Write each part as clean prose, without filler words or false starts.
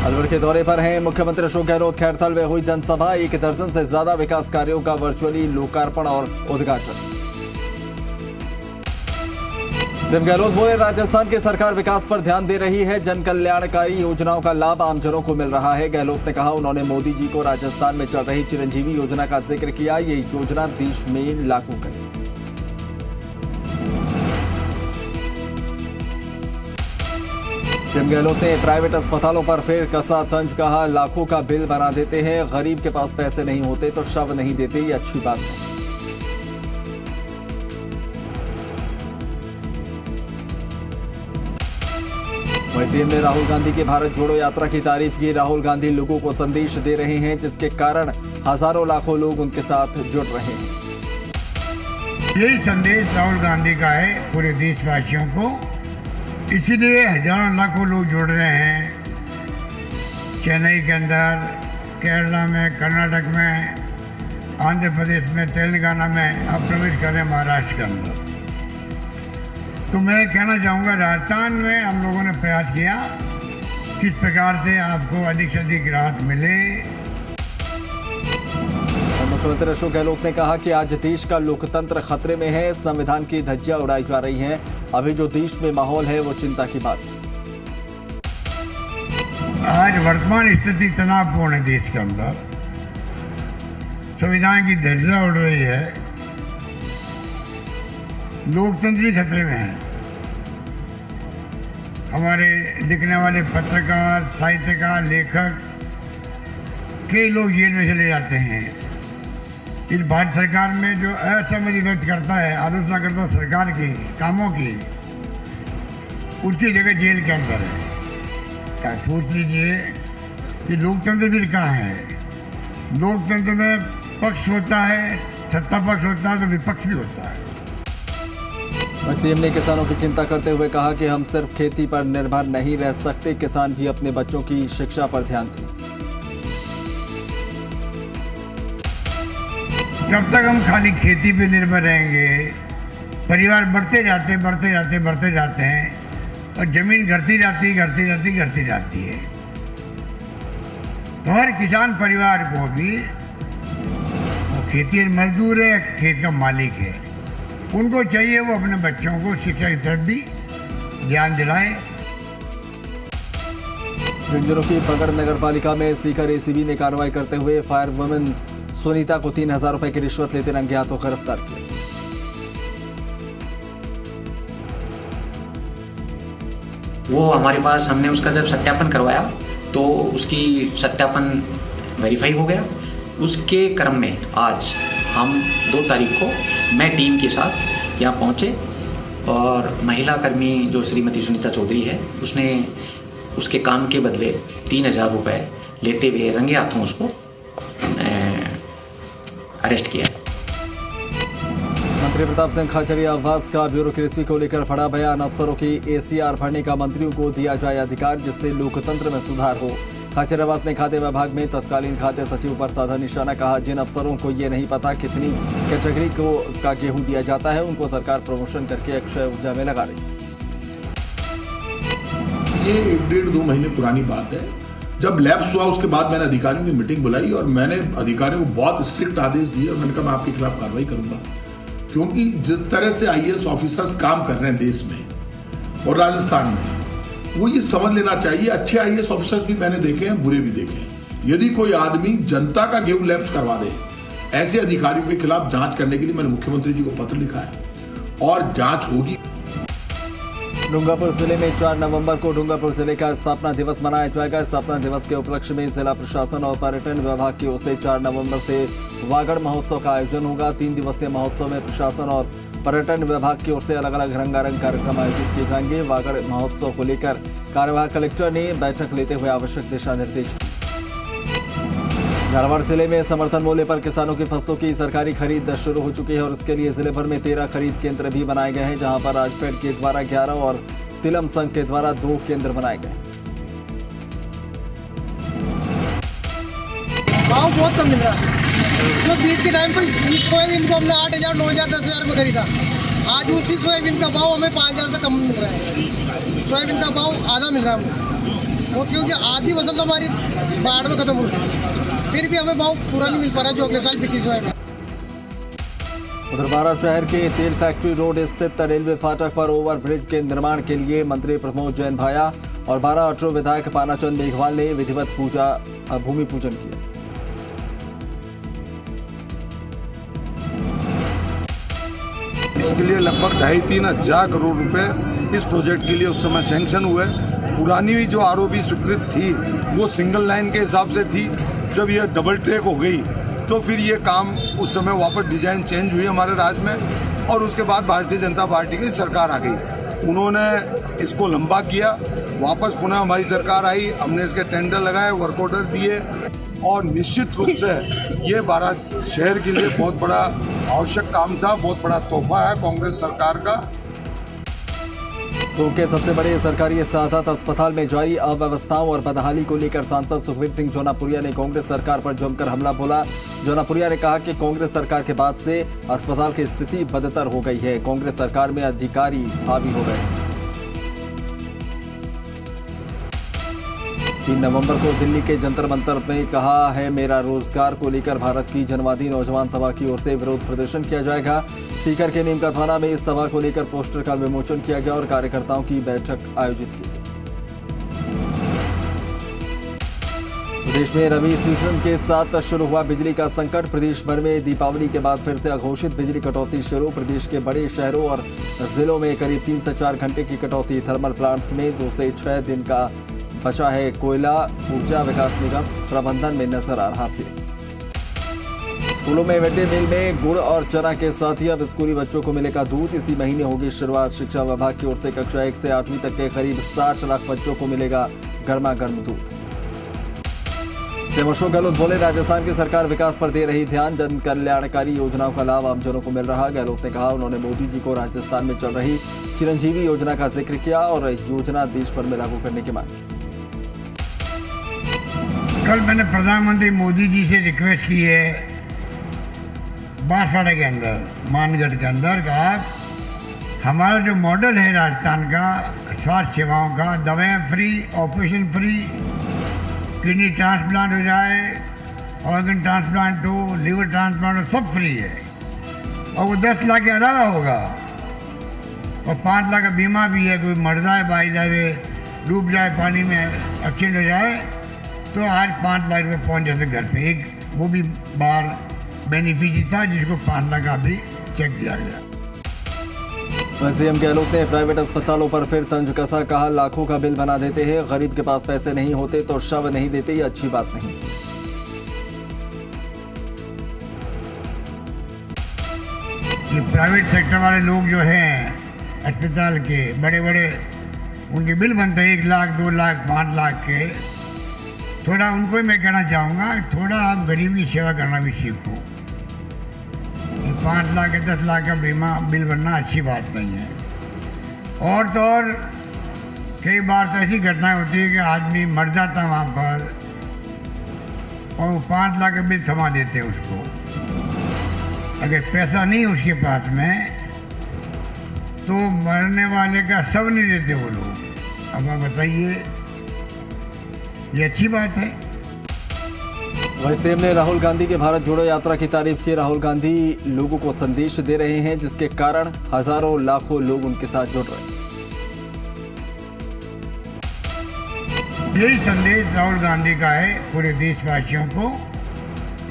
अलवर के दौरे पर हैं मुख्यमंत्री अशोक गहलोत। खैरथल में हुई जनसभा, 1 दर्जन से ज्यादा विकास कार्यों का वर्चुअली लोकार्पण और उद्घाटन। सीएम गहलोत बोले, राजस्थान की सरकार विकास पर ध्यान दे रही है, जन कल्याणकारी योजनाओं का लाभ आमजनों को मिल रहा है। गहलोत ने कहा, उन्होंने मोदी जी को राजस्थान में चल रही चिरंजीवी योजना का जिक्र किया। ये योजना देश में लागू करें। सीएम गहलोत ने प्राइवेट अस्पतालों पर फिर कसा तंज। कहा, लाखों का बिल बना देते हैं, गरीब के पास पैसे नहीं होते तो शव नहीं देते, ये अच्छी बात है। वहीं सीएम ने राहुल गांधी की भारत जोड़ो यात्रा की तारीफ की। राहुल गांधी लोगों को संदेश दे रहे हैं, जिसके कारण हजारों लाखों लोग उनके साथ जुड़ रहे हैं। यही संदेश राहुल गांधी का है पूरे देशवासियों को, इसीलिए हजारों लाखों लोग जुड़ रहे हैं। चेन्नई के अंदर, केरला में, कर्नाटक में, आंध्र प्रदेश में, तेलंगाना में, अब प्रवेश करें महाराष्ट्र के अंदर। तो मैं कहना चाहूँगा, राजस्थान में हम लोगों ने प्रयास किया किस प्रकार से आपको अधिक से अधिक राहत मिले। मुख्यमंत्री अशोक गहलोत ने कहा कि आज देश का लोकतंत्र खतरे में है, संविधान की धज्जियां उड़ाई जा रही हैं। अभी जो देश में माहौल है वो चिंता की बात है। आज वर्तमान स्थिति तनावपूर्ण है देश के अंदर, संविधान की धज्जियां उड़ रही है, लोकतंत्र खतरे में है। हमारे लिखने वाले पत्रकार, साहित्यकार, लेखक, कई लोग जेल में चले जाते हैं। इस भारत सरकार में जो असहमति व्यक्त करता है, आलोचना करता है सरकार की कामों की, उसकी जगह जेल के अंदर है। क्या सोच लीजिए कि लोकतंत्र भी कहाँ है। लोकतंत्र में पक्ष होता है, सत्ता पक्ष होता है तो विपक्ष भी होता है। सीएम ने किसानों की चिंता करते हुए कहा कि हम सिर्फ खेती पर निर्भर नहीं रह सकते, किसान भी अपने बच्चों की शिक्षा पर ध्यान दें। जब तक हम खाली खेती पे निर्भर रहेंगे, परिवार बढ़ते जाते हैं और जमीन घटती जाती है। तो हर किसान परिवार को भी, वो खेती मजदूर है, खेत का मालिक है, उनको चाहिए वो अपने बच्चों को शिक्षा की तरफ भी ध्यान दिलाएं। झुंझुनू की पगड़ नगर पालिका में स्पीकर एसीबी ने कार्रवाई करते हुए फायर वुमेन सुनीता को 3000 रुपए की रिश्वत लेते रंगे हाथों गिरफ्तार किया। वो हमारे पास, हमने उसका जब सत्यापन करवाया तो उसकी सत्यापन वेरीफाई हो गया। उसके क्रम में आज हम 2 तारीख को मैं टीम के साथ यहाँ पहुँचे और महिला कर्मी जो श्रीमती सुनीता चौधरी है, उसने उसके काम के बदले 3000 रुपये लेते हुए रंगे हाथों उसको अरेस्ट किया। मंत्री प्रताप सिंह खाचरियावास का ब्यूरोक्रेसी को लेकर फड़ा बयान। अफसरों की एसीआर भरने का मंत्रियों को दिया जाए अधिकार, जिससे लोकतंत्र में सुधार हो। खाचरियावास ने खाद्य विभाग में तत्कालीन खाद्य सचिव पर साधा निशाना। कहा, जिन अफसरों को ये नहीं पता कितनी कैटेगरी का गेहूं दिया जाता है, उनको सरकार प्रमोशन करके अक्षय ऊर्जा में लगा रही। ये 1.5-2 महीने पुरानी बात है। जब लैप्स हुआ उसके बाद मैंने अधिकारियों की मीटिंग बुलाई और मैंने अधिकारियों को बहुत स्ट्रिक्ट आदेश दिए और मैंने कहा मैं आपके खिलाफ कार्रवाई करूंगा, क्योंकि जिस तरह से आईएएस ऑफिसर्स काम कर रहे हैं देश में और राजस्थान में, वो ये समझ लेना चाहिए। अच्छे आईएएस ऑफिसर्स भी मैंने देखे हैं, बुरे भी देखे हैं। यदि कोई आदमी जनता का गेहूं लैप्स करवा दे, ऐसे अधिकारियों के खिलाफ जांच करने के लिए मैंने मुख्यमंत्री जी को पत्र लिखा है और जांच होगी। डूंगरपुर जिले में 4 नवंबर को डूंगरपुर जिले का स्थापना दिवस मनाया जाएगा। स्थापना दिवस के उपलक्ष्य में जिला प्रशासन और पर्यटन विभाग की ओर से 4 नवंबर से वागड़ महोत्सव का आयोजन होगा। 3 दिवसीय महोत्सव में प्रशासन और पर्यटन विभाग की ओर से अलग अलग रंगारंग कार्यक्रम आयोजित किए जाएंगे। वागड़ महोत्सव को लेकर कार्यवाहक कलेक्टर ने बैठक लेते हुए आवश्यक दिशा निर्देश दिए। झालावाड़ जिले में समर्थन मूल्य पर किसानों की फसलों की सरकारी खरीद शुरू हो चुकी है और इसके लिए जिले भर में 13 खरीद केंद्र भी बनाए गए हैं, जहां पर राजफेड के द्वारा 11 और तिलम संघ के द्वारा 2 केंद्र बनाए गए। भाव बहुत कम मिल रहा है। जो बीज के टाइम पर सोयाबीन को हमने 8,000, 9,000, 10,000 में खरीदा, आज उसी सोयाबीन का भाव हमें 5,000 से कम मिल रहा है। सोयाबीन का भाव आधा मिल रहा है। बहुत, क्योंकि आधी फसल तो हमारी बाढ़ में खत्म हो गई, फिर भी हमें भाव पूरा नहीं मिल पा रहा जो अगले साल बिक्री जाएगा। उधर बारा शहर के तेल फैक्ट्री रोड स्थित रेलवे फाटक पर ओवरब्रिज के निर्माण के लिए मंत्री प्रमोद जैन भाया और बारा ऑटो विधायक पानाचंद मेघवाल ने विधिवत भूमि पूजन किया। इसके लिए लगभग 2.5-3 हज़ार करोड़ रुपए इस प्रोजेक्ट के लिए उस समय सैंक्शन हुए। पुरानी भी जो आरओबी स्वीकृत थी वो सिंगल लाइन के हिसाब से थी। जब यह डबल ट्रैक हो गई तो फिर ये काम उस समय वापस डिजाइन चेंज हुई हमारे राज्य में, और उसके बाद भारतीय जनता पार्टी की सरकार आ गई। उन्होंने इसको लंबा किया, वापस पुनः हमारी सरकार आई, हमने इसके टेंडर लगाए, वर्क ऑर्डर दिए, और निश्चित रूप से ये बारा शहर के लिए बहुत बड़ा आवश्यक काम था, बहुत बड़ा तोहफा है कांग्रेस सरकार का। तो के सबसे बड़े सरकारी सादात अस्पताल में जारी अव्यवस्थाओं और बदहाली को लेकर सांसद सुखबीर सिंह जौनापुरिया ने कांग्रेस सरकार पर जमकर हमला बोला। जौनापुरिया ने कहा कि कांग्रेस सरकार के बाद से अस्पताल की स्थिति बदतर हो गई है, कांग्रेस सरकार में अधिकारी हावी हो गए। 3 नवंबर को दिल्ली के जंतर मंतर में कहा है मेरा रोजगार को लेकर भारत की जनवादी नौजवान सभा की ओर से विरोध प्रदर्शन किया जाएगा। सीकर के नीम का थाना में इस सभा को लेकर पोस्टर का विमोचन किया गया और कार्यकर्ताओं की बैठक आयोजित की गई। प्रदेश में रबी सीजन के साथ शुरू हुआ बिजली का संकट। प्रदेश भर में दीपावली के बाद फिर से अघोषित बिजली कटौती शुरू। प्रदेश के बड़े शहरों और जिलों में करीब 3 से 4 घंटे की कटौती। थर्मल प्लांट्स में 2 से 6 दिन का बचा है कोयला। ऊर्जा विकास निगम प्रबंधन में नजर आ रहा फिर। स्कूलों में मिड डे मील में गुड़ और चना के साथ ही अब स्कूली बच्चों को मिलेगा दूध। इसी महीने होगी शुरुआत। शिक्षा विभाग की ओर से कक्षा 1 से 8वीं तक के करीब 60 लाख बच्चों को मिलेगा गर्मा गर्म दूध। अशोक गहलोत बोले राजस्थान की सरकार विकास पर दे रही ध्यान, जन कल्याणकारी योजनाओं का लाभ आमजनों को मिल रहा। गहलोत ने कहा उन्होंने मोदी जी को राजस्थान में चल रही चिरंजीवी योजना का जिक्र किया और योजना देश भर में लागू करने की मांग की। कल मैंने प्रधानमंत्री मोदी जी से रिक्वेस्ट की है बांसवाड़ा के अंदर, मानगढ़ के अंदर का हमारा जो मॉडल है राजस्थान का स्वास्थ्य सेवाओं का, दवाएं free, operation free, kidney transplant हो जाए, ऑर्गन ट्रांसप्लांट हो, लीवर ट्रांसप्लांट हो, सब फ्री है। और वो 10 लाख के अलावा होगा और 5 लाख का बीमा भी है। कोई मर जाए, बाई जाए, डूब जाए पानी में, एक्सीडेंट हो जाए तो आज 5 लाख रुपये पहुँच जाते घर पे। एक वो भी बाहर बेनिफिशियरी था जिसको 5 लाख का भी चेक दिया गया। सीएम गहलोत ने प्राइवेट अस्पतालों पर फिर तंज कसा। कहा लाखों का बिल बना देते हैं, गरीब के पास पैसे नहीं होते तो शव नहीं देते, ये अच्छी बात नहीं। ये प्राइवेट सेक्टर वाले लोग जो हैं अस्पताल के बड़े बड़े, उनके बिल बनते हैं 1 लाख, 2 लाख, 5 लाख के। थोड़ा उनको ही मैं कहना चाहूँगा, थोड़ा आप गरीब की सेवा करना भी सीखो। 5 लाख या 10 लाख का बीमा बिल बनना अच्छी बात नहीं है। और तो और कई बार तो ऐसी घटनाएं होती है कि आदमी मर जाता वहाँ पर और वो 5 लाख का बिल थमा देते हैं उसको। अगर पैसा नहीं उसके पास में तो मरने वाले का शव नहीं देते वो लोग। अब आप बताइए, ये अच्छी बात है? वहीं सीएम ने राहुल गांधी के भारत जोड़ो यात्रा की तारीफ की। राहुल गांधी लोगों को संदेश दे रहे हैं जिसके कारण हजारों लाखों लोग उनके साथ जुड़ रहे हैं। यही संदेश राहुल गांधी का है पूरे देशवासियों को,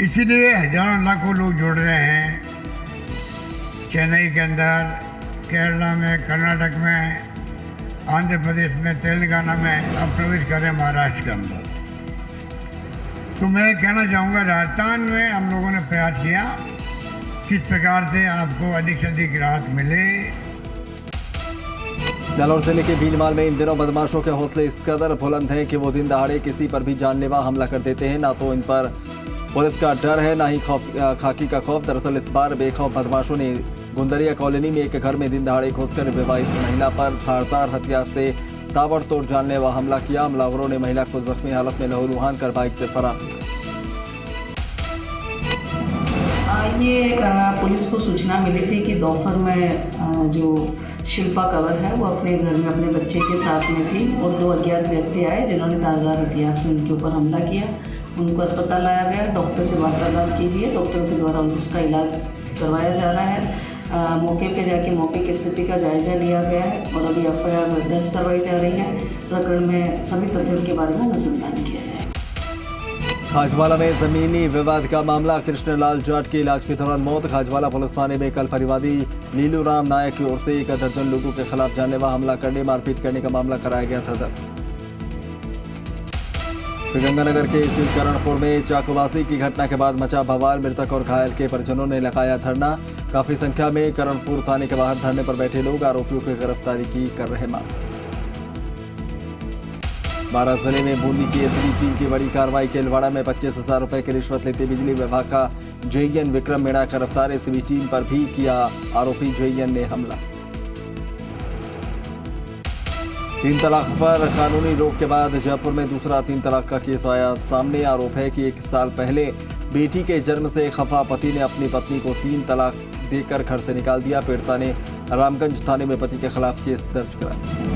इसीलिए हजारों लाखों लोग जुड़ रहे हैं। चेन्नई के अंदर, केरला में, कर्नाटक में, आंध्र प्रदेश में, तेलंगाना में, अब प्रवेश करें महाराष्ट्र के अंदर। तो मैं कहना चाहूँगा राजस्थान में हम लोगों ने प्रयास किया किस प्रकार से आपको अधिक से अधिक राहत मिले। जालौर जिले के भीलवाल में इन दिनों बदमाशों के हौसले इस कदर बुलंद हैं कि वो दिन दहाड़े किसी पर भी जानलेवा हमला कर देते हैं। ना तो इन पर पुलिस का डर है, ना ही खाकी का खौफ। दरअसल इस बार बेखौफ बदमाशों ने गुंदरिया कॉलोनी में एक घर में दिन दहाड़े घुसकर विवाहित महिला पर धारदार हथियार से ताबड़तोड़ जानलेवा हमला किया। हमलावरों ने महिला को जख्मी हालत में लहूलुहान कर बाइक से फरार हो गए। ये पुलिस को सूचना मिली थी कि दोपहर में जो शिल्पा कंवर है, वो अपने घर में अपने बच्चे के साथ में थी और 2 अज्ञात व्यक्ति आए जिन्होंने धारदार हथियार से उनके ऊपर हमला किया। उनको अस्पताल लाया गया, डॉक्टर से वार्तालाप की गई, डॉक्टर के द्वारा उसका इलाज करवाया जा रहा है। मौके पे जाके मौके की स्थिति का जायजा लिया गया है और अभी एफआईआर दर्ज करवाई जा रही है। प्रकरण में सभी तथ्यों के बारे में अनुसंधान किया जाए। खाजवाला में जमीनी विवाद का मामला, कृष्णलाल जाट की इलाज के दौरान मौत। खाजवाला पुलिस थाने में कल परिवादी लीलू राम नायक की ओर से 1 दर्जन लोगों के खिलाफ जानलेवा हमला करने, मारपीट करने का मामला कराया गया था दर्ज। श्रीगंगानगर के शिवकरणपुर में चाकूबाजी की घटना के बाद मचा बवाल, मृतक और घायल के परिजनों ने लगाया धरना। काफी संख्या में करणपुर थाने के बाहर धरने पर बैठे लोग आरोपियों की गिरफ्तारी की कर रहे मांग। बारां जिले में बूंदी की एसबी टीम की बड़ी कार्रवाई, केलवाड़ा में 25,000 रुपए की रिश्वत लेते बिजली विभाग का जेईएन विक्रम मीणा गिरफ्तार। एसबी टीम पर भी किया आरोपी जेईएन ने हमला। 3 तलाक पर कानूनी रोक के बाद जयपुर में दूसरा 3 तलाक का केस आया सामने। आरोप है कि 1 साल पहले बेटी के जन्म से खफा पति ने अपनी पत्नी को 3 तलाक देकर घर से निकाल दिया। पीड़िता ने रामगंज थाने में पति के खिलाफ केस दर्ज कराया।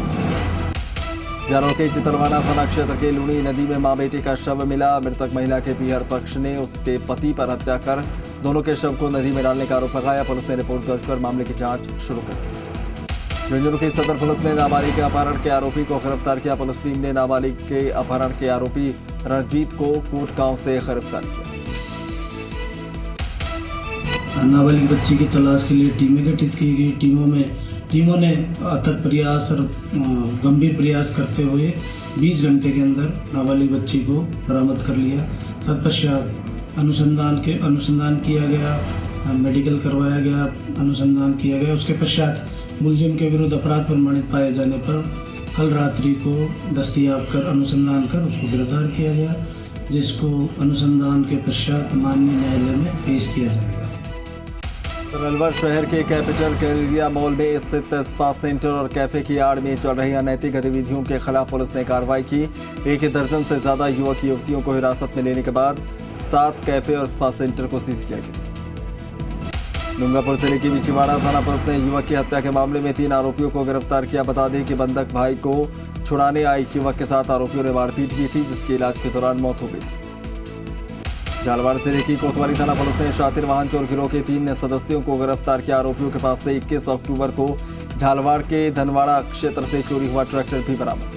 जालौर के चितरवाना थाना क्षेत्र के लूणी नदी में मां बेटे का शव मिला। मृतक महिला के पीहर पक्ष ने उसके पति पर हत्या कर दोनों के शव को नदी में डालने का आरोप लगाया। पुलिस ने रिपोर्ट दर्ज कर मामले की जांच शुरू कर दी। झुंझुनू की सदर पुलिस ने नाबालिग के अपहरण के आरोपी को गिरफ्तार किया। पुलिस टीम ने नाबालिग के अपहरण के आरोपी रणजीत को कोट गांव से गिरफ्तार किया। नाबालिग बच्ची की तलाश के लिए टीमें गठित की गई। टीमों ने अथक प्रयास और गंभीर प्रयास करते हुए 20 घंटे के अंदर नाबालिग बच्ची को बरामद कर लिया। तत्पश्चात अनुसंधान किया गया, मेडिकल करवाया गया, अनुसंधान किया गया। उसके पश्चात मुलजिम के विरुद्ध अपराध प्रमाणित पाए जाने पर कल रात्रि को दस्तयाब कर अनुसंधान कर उसको गिरफ्तार किया गया, जिसको अनुसंधान के पश्चात माननीय न्यायालय में पेश किया जाएगा। अलवर शहर के कैपिटल गैलेरिया मॉल में स्थित स्पा सेंटर और कैफे की आड़ में चल रही अनैतिक गतिविधियों के खिलाफ पुलिस ने कार्रवाई की। 1 दर्जन से ज्यादा युवक युवतियों को हिरासत में लेने के बाद 7 कैफे और स्पा सेंटर को सीज किया गया। डूंगरपुर जिले की बिछीवाड़ा थाना पुलिस ने युवक की हत्या के मामले में 3 आरोपियों को गिरफ्तार किया। बता दें कि बंधक भाई को छुड़ाने आए युवक के साथ आरोपियों ने मारपीट की थी, जिसके इलाज के दौरान मौत हो गई थी। झालावाड़ जिले की कोतवाली थाना पुलिस ने शातिर वाहन चोर गिरोह के 3 सदस्यों को गिरफ्तार किया। आरोपियों के पास से 21 अक्टूबर को झालावाड़ के धनवाड़ा क्षेत्र से चोरी हुआ ट्रैक्टर भी बरामद।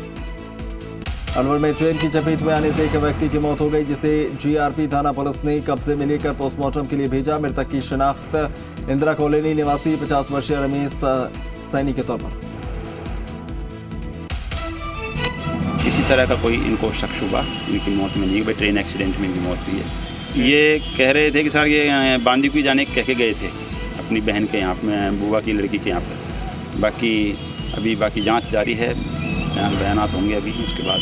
अलवर में ट्रेन की चपेट में आने से एक व्यक्ति की मौत हो गई, जिसे जीआरपी थाना पुलिस ने कब्जे में लेकर पोस्टमार्टम के लिए भेजा। मृतक की शिनाख्त इंदिरा कॉलोनी निवासी 50 वर्षीय रमेश सैनी के तौर पर। किसी तरह का कोई इनको शक शुबा इनकी मौत में नहीं हुई, ट्रेन एक्सीडेंट में इनकी मौत हुई है। ये कह रहे थे कि सर ये बांदीकुई जाने कह के गए थे अपनी बहन के यहाँ पे, बुआ की लड़की के यहाँ पर। बाकी जांच जारी है, बयानात होंगे अभी, उसके बाद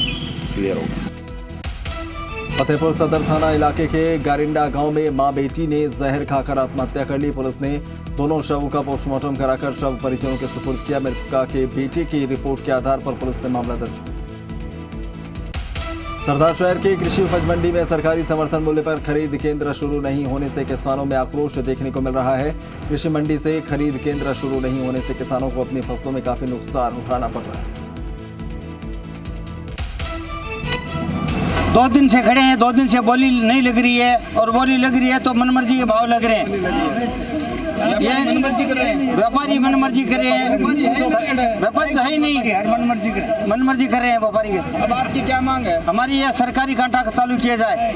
क्लियर होगा। फतेहपुर सदर थाना इलाके के गारिंडा गांव में मां बेटी ने जहर खाकर आत्महत्या कर ली। पुलिस ने दोनों शवों का पोस्टमार्टम कराकर शव परिजनों के सुपुर्द किया। मृतका के बेटे की रिपोर्ट के आधार पर पुलिस ने मामला दर्ज किया। सरदार शहर की कृषि उपज मंडी में सरकारी समर्थन मूल्य पर खरीद केंद्र शुरू नहीं होने से किसानों में आक्रोश देखने को मिल रहा है। कृषि मंडी से खरीद केंद्र शुरू नहीं होने से किसानों को अपनी फसलों में काफी नुकसान उठाना पड़ रहा है। 2 दिन से खड़े हैं, 2 दिन से बोली नहीं लग रही है, और बोली लग रही है तो मनमर्जी के भाव लग रहे हैं। ये व्यापारी मनमर्जी कर रहे हैं, व्यापारी तो है ही नहीं, मनमर्जी कर रहे हैं व्यापारी के। अब आपकी क्या मांग है? हमारी यह सरकारी कॉन्ट्रैक्ट चालू किया जाए।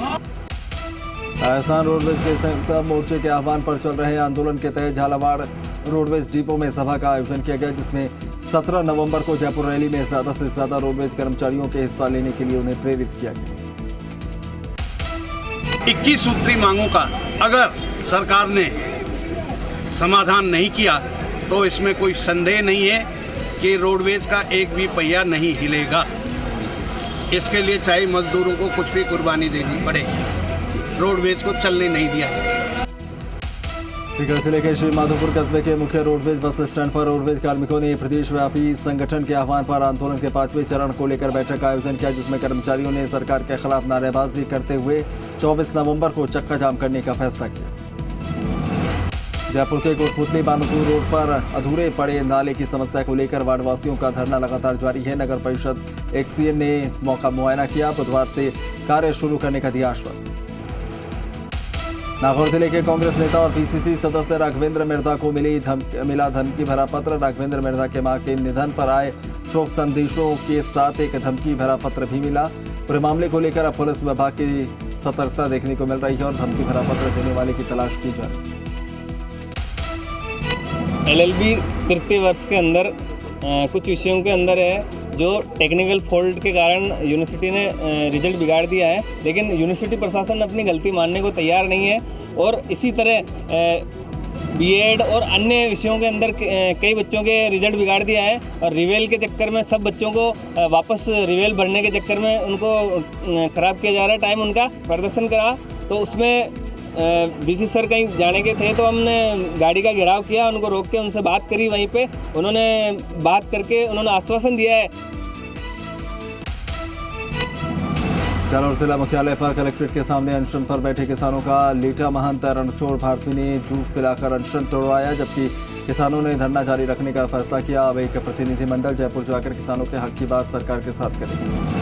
राजस्थान रोडवेज के संयुक्त मोर्चे के आह्वान पर चल रहे आंदोलन के तहत झालावाड़ रोडवेज डिपो में सभा का आयोजन किया गया, जिसमें 17 नवंबर को जयपुर रैली में ज्यादा से ज्यादा रोडवेज कर्मचारियों के हिस्सा लेने के लिए उन्हें प्रेरित किया गया। 21 सूत्री मांगों का अगर सरकार ने समाधान नहीं किया तो इसमें कोई संदेह नहीं है कि रोडवेज का एक भी पहिया नहीं हिलेगा। इसके लिए चाहे मजदूरों को कुछ भी कुर्बानी देनी पड़े, रोडवेज को चलने नहीं दिया। सीकर जिले के श्री माधोपुर कस्बे के मुख्य रोडवेज बस स्टैंड पर रोडवेज कार्मिकों ने प्रदेशव्यापी संगठन के आह्वान पर आंदोलन के 5वें चरण को लेकर बैठक का आयोजन किया, जिसमें कर्मचारियों ने सरकार के खिलाफ नारेबाजी करते हुए 24 नवंबर को चक्का जाम करने का फैसला किया। जयपुर के कोटपुतली बानुपुर रोड पर अधूरे पड़े नाले की समस्या को लेकर वार्डवासियों का धरना लगातार जारी है। नगर परिषद एक्सीएन ने मौका मुआयना किया, बुधवार से कार्य शुरू करने का दिया आश्वासन। नागौर जिले के कांग्रेस नेता और पीसीसी सदस्य राघवेंद्र मिर्धा को मिला धमकी भरा पत्र। राघवेंद्र मिर्धा के मां के निधन पर आए शोक संदेशों के साथ एक धमकी भरा पत्र भी मिला। पूरे मामले को लेकर अब पुलिस विभाग की सतर्कता देखने को मिल रही है और धमकी भरा पत्र देने वाले की तलाश की जा रही है। LLB तृतीय वर्ष के अंदर कुछ विषयों के अंदर है जो टेक्निकल फॉल्ट के कारण यूनिवर्सिटी ने रिजल्ट बिगाड़ दिया है, लेकिन यूनिवर्सिटी प्रशासन अपनी गलती मानने को तैयार नहीं है। और इसी तरह बीएड और अन्य विषयों के अंदर कई बच्चों के रिजल्ट बिगाड़ दिया है और रिवेल के चक्कर में सब बच्चों को वापस रिवेल भरने के चक्कर में उनको ख़राब किया जा रहा है। टाइम उनका प्रदर्शन करा तो उसमें बीसी सर कहीं जाने के थे तो हमने गाड़ी का घेराव किया, उनको रोक के उनसे बात करी। वहीं पे उन्होंने बात करके उन्होंने आश्वासन दिया है। जालौर जिला मुख्यालय पर कलेक्ट्रेट के सामने अनशन पर बैठे किसानों का लीटा महंत रणछोड़ भारती ने जूस पिलाकर अनशन तोड़वाया, जबकि किसानों ने धरना जारी रखने का फैसला किया। अब एक प्रतिनिधिमंडल जयपुर जाकर किसानों के हक की बात सरकार के साथ करेगी।